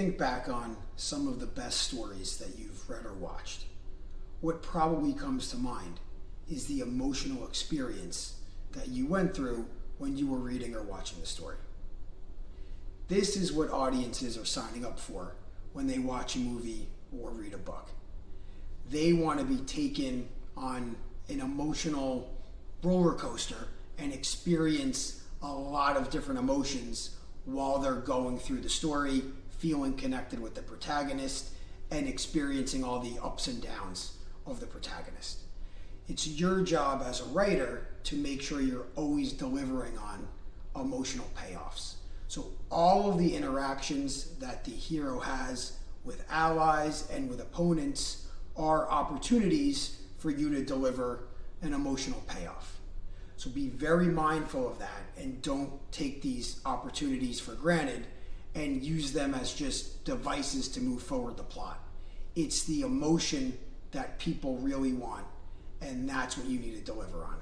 think back on some of the best stories that you've read or watched, what probably comes to mind is the emotional experience that you went through when you were reading or watching the story. This is what audiences are signing up for when they watch a movie or read a book. They want to be taken on an emotional roller coaster and experience a lot of different emotions while they're going through the story, feeling connected with the protagonist, and experiencing all the ups and downs of the protagonist. It's your job as a writer to make sure you're always delivering on emotional payoffs. So all of the interactions that the hero has with allies and with opponents are opportunities for you to deliver an emotional payoff. So be very mindful of that and don't take these opportunities for granted and use them as just devices to move forward the plot. It's the emotion that people really want, and that's what you need to deliver on.